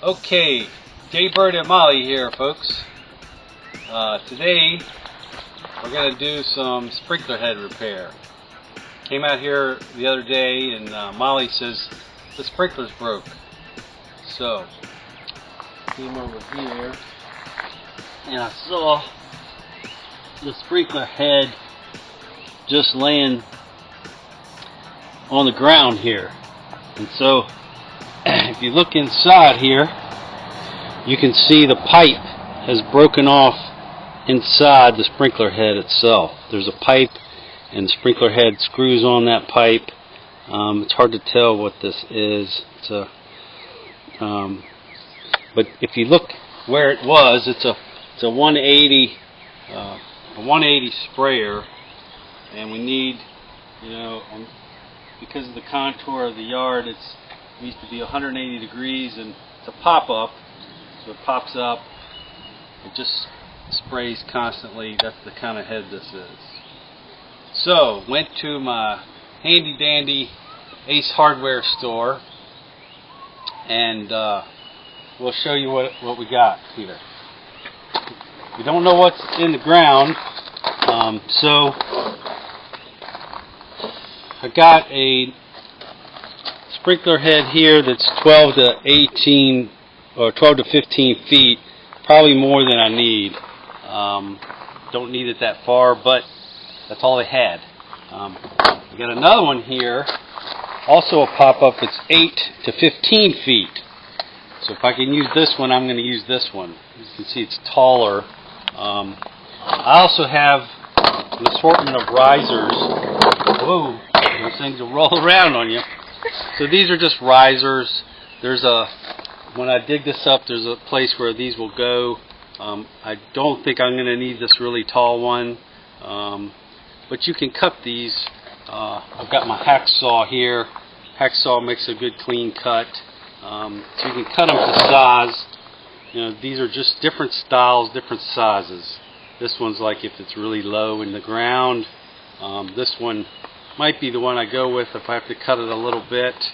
Okay, Jaybird and Molly here, folks. Today we're going to do some sprinkler head repair. Came out here the other day and Molly says the sprinkler's broke. So, came over here and I saw the sprinkler head just laying on the ground here. And so, if you look inside here, you can see the pipe has broken off inside the sprinkler head itself. There's a pipe and the sprinkler head screws on that pipe. It's hard to tell what this is. But if you look where it was, it's a 180 sprayer, and we need, because of the contour of the yard, it needs to be 180 degrees, and it's a pop-up, so it pops up, it just sprays constantly. That's the kind of head this is. So, went to my handy dandy Ace Hardware store, and we'll show you what we got here. We don't know what's in the ground, so I got a sprinkler head here that's 12 to 18 or 12 to 15 feet, probably more than I need. Don't need it that far, but that's all I had. I got another one here, also a pop-up that's 8 to 15 feet. So if I can use this one, I'm going to use this one. You can see it's taller. I also have an assortment of risers. Whoa, those things will roll around on you. So these are just risers. When I dig this up, there's a place where these will go. I don't think I'm going to need this really tall one, but you can cut these. I've got my hacksaw here. Hacksaw makes a good clean cut. So you can cut them to size. These are just different styles, different sizes. This one's like if it's really low in the ground. This one might be the one I go with if I have to cut it a little bit.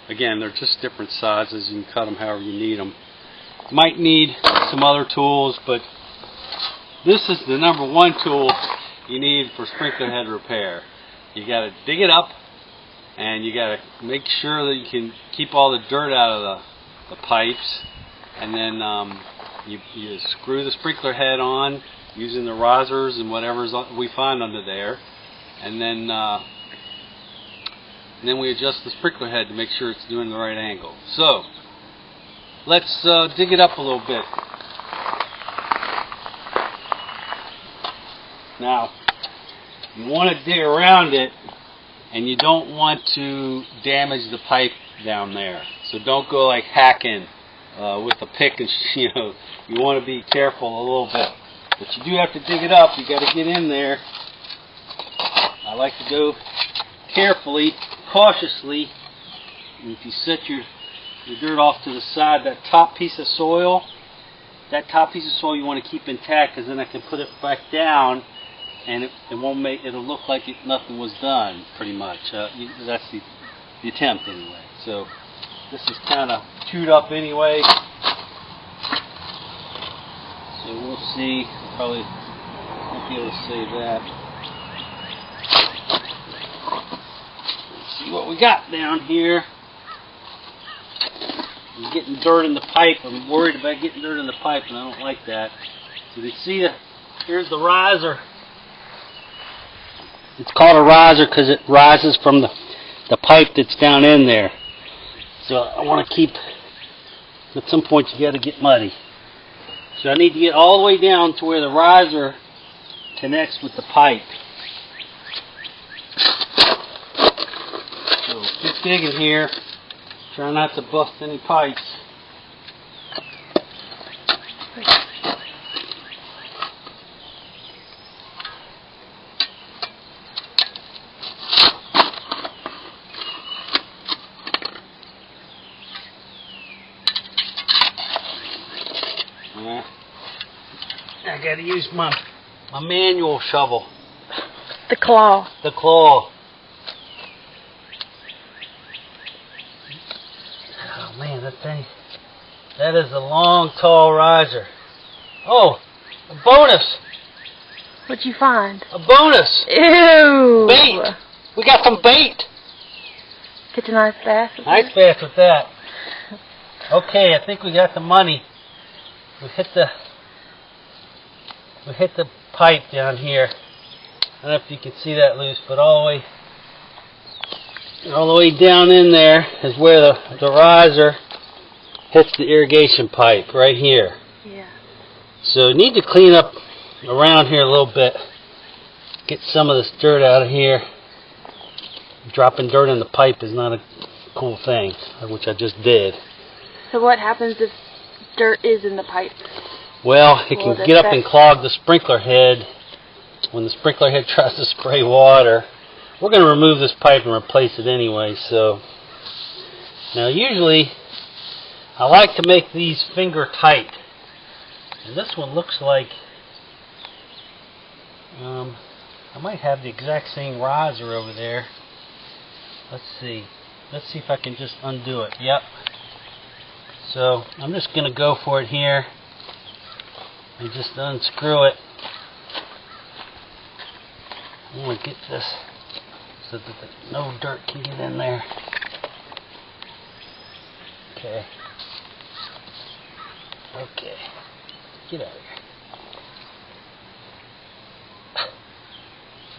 Again, they're just different sizes. You can cut them however you need them. Might need some other tools, but this is the number one tool you need for sprinkler head repair. You got to dig it up, and you got to make sure that you can keep all the dirt out of the pipes, and then you screw the sprinkler head on using the risers and whatever we find under there, and then we adjust the sprinkler head to make sure it's doing the right angle. So let's dig it up a little bit. Now, you want to dig around it, and you don't want to damage the pipe down there. So don't go like hacking with a pick, and you want to be careful a little bit. But you do have to dig it up. You got to get in there. I like to go carefully, cautiously. And if you set your dirt off to the side, that top piece of soil you want to keep intact, because then I can put it back down, and it'll look like nothing was done, pretty much. That's the attempt anyway. So this is kind of chewed up anyway. So we'll see. Probably won't be able to save that. Let's see what we got down here. I'm getting dirt in the pipe. I'm worried about getting dirt in the pipe, and I don't like that. So you see, here's the riser. It's called a riser because it rises from the pipe that's down in there. So I want to keep, at some point you got to get muddy. So I need to get all the way down to where the riser connects with the pipe. So keep digging here. Try not to bust any pipes. I got to use my manual shovel. The claw. The claw. Oh man, that thing. That is a long, tall riser. Oh, a bonus. What'd you find? A bonus. Ew. Bait. We got some bait. Catch a nice bass. Nice bass with that. Okay, I think we got the money. We hit the pipe down here. I don't know if you can see that loose, but all the way down in there is where the riser hits the irrigation pipe right here. Yeah. So you need to clean up around here a little bit. Get some of this dirt out of here. Dropping dirt in the pipe is not a cool thing, which I just did. So what happens if dirt is in the pipe? Well, it can get up and clog the sprinkler head. When the sprinkler head tries to spray water, we're going to remove this pipe and replace it anyway. So now usually I like to make these finger tight, and this one looks like I might have the exact same riser over there. Let's see if I can just undo it. Yep. So I'm just going to go for it here and just unscrew it. I want to get this so that no dirt can get in there. Okay. Okay. Get out of here.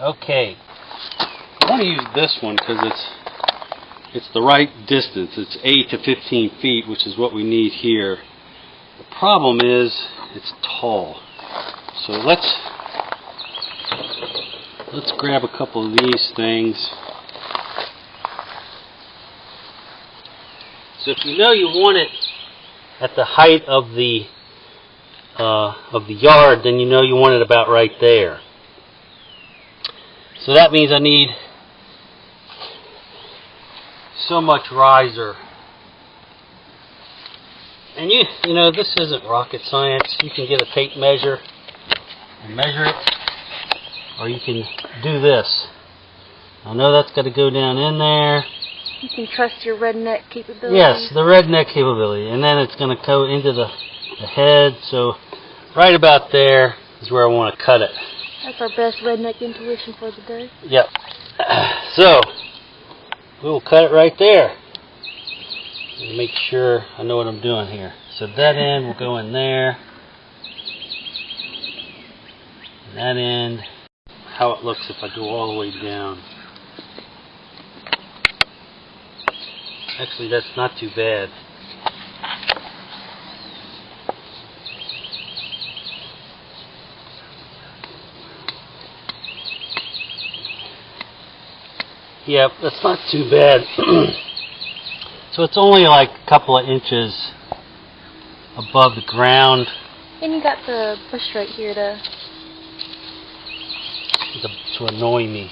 Okay. I want to use this one because it's the right distance. It's 8 to 15 feet, which is what we need here. The problem is it's tall. So let's grab a couple of these things. So if you know you want it at the height of the yard, then you know you want it about right there. So that means I need so much riser. And you know, this isn't rocket science. You can get a tape measure and measure it, or you can do this. I know that's got to go down in there. You can trust your redneck capability. Yes, the redneck capability. And then it's going to go into the head. So right about there is where I want to cut it. That's our best redneck intuition for the day. Yep. So we'll cut it right there. And make sure I know what I'm doing here. So that end will go in there. And that end, how it looks if I go all the way down. Actually, that's not too bad. Yep, that's not too bad. So it's only like a couple of inches above the ground. And you got the bush right here to annoy me.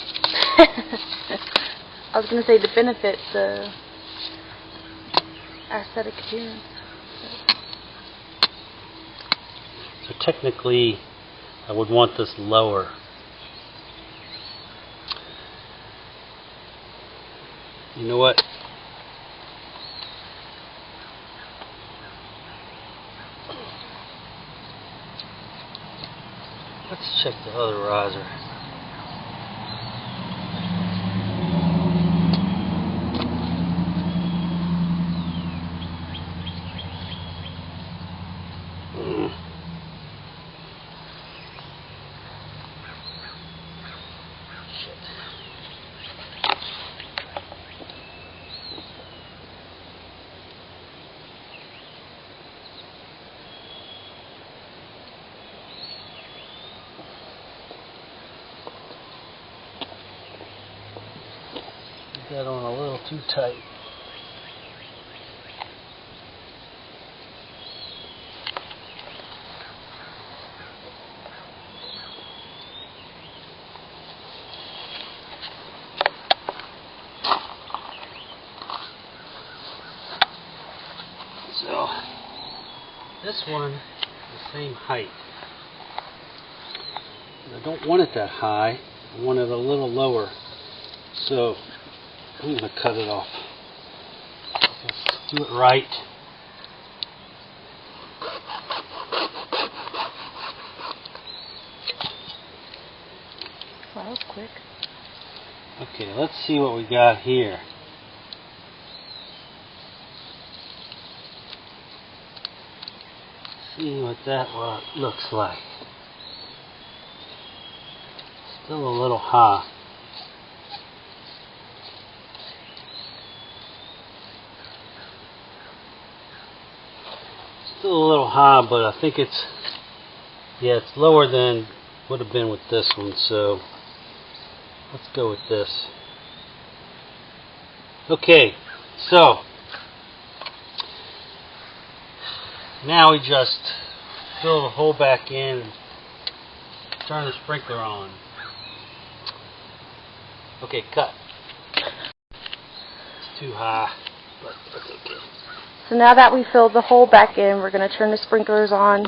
I was going to say to benefit the aesthetic appearance. So technically, I would want this lower. You know what? Let's check the other riser. That on a little too tight. So this one is the same height. I don't want it that high. I want it a little lower. So I'm going to cut it off. Let's do it right. Wow, that was quick. Okay, let's see what we got here. See what that looks like. Still a little high. Still a little high, but I think it's, yeah, it's lower than would have been with this one, so let's go with this. Okay, so now we just fill the hole back in and turn the sprinkler on. Okay, cut. It's too high, but that's okay. So now that we filled the hole back in, we're going to turn the sprinklers on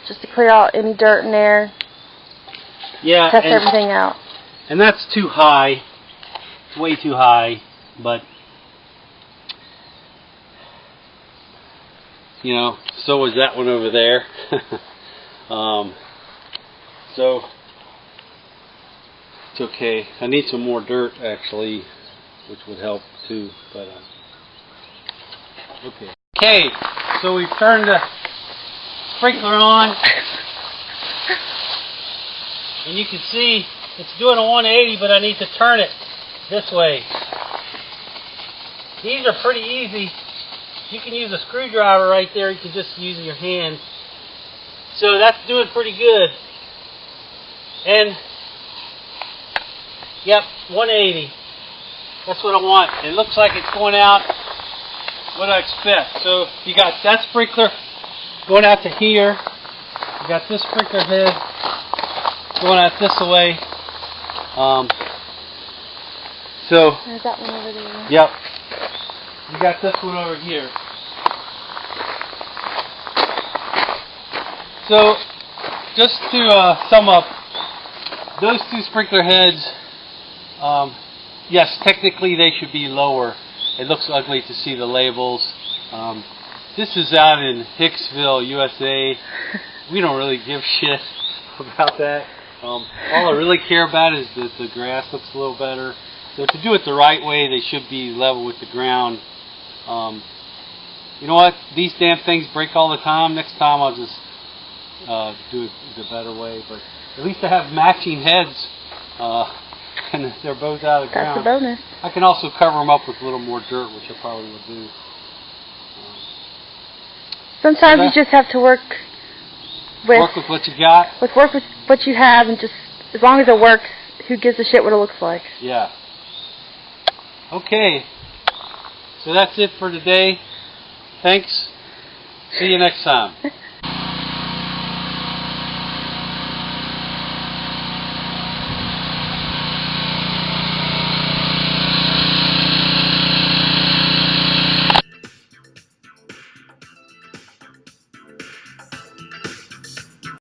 just to clear out any dirt in there. Yeah, Test everything out. And that's too high. It's way too high, but you know, so was that one over there. So it's okay. I need some more dirt actually, which would help too. But okay. Okay, so we've turned the sprinkler on, and you can see it's doing a 180, but I need to turn it this way. These are pretty easy. You can use a screwdriver right there. You can just use your hand. So that's doing pretty good. And yep, 180. That's what I want. It looks like it's going out what I expect. So you got that sprinkler going out to here. You got this sprinkler head going out this way. So there's that one over there. Yep. You got this one over here. So just to sum up, those two sprinkler heads, yes, technically they should be lower. It looks ugly to see the labels. This is out in Hicksville, USA. We don't really give shit about that. All I really care about is that the grass looks a little better. So to do it the right way, they should be level with the ground. You know what? These damn things break all the time. Next time I'll just do it the better way. But at least I have matching heads, and they're both out of the ground. That's a bonus. I can also cover them up with a little more dirt, which I probably will do. Sometimes you just have to work with what you got. Work with what you have, and just as long as it works, who gives a shit what it looks like? Yeah. Okay. So that's it for today. Thanks. See you next time.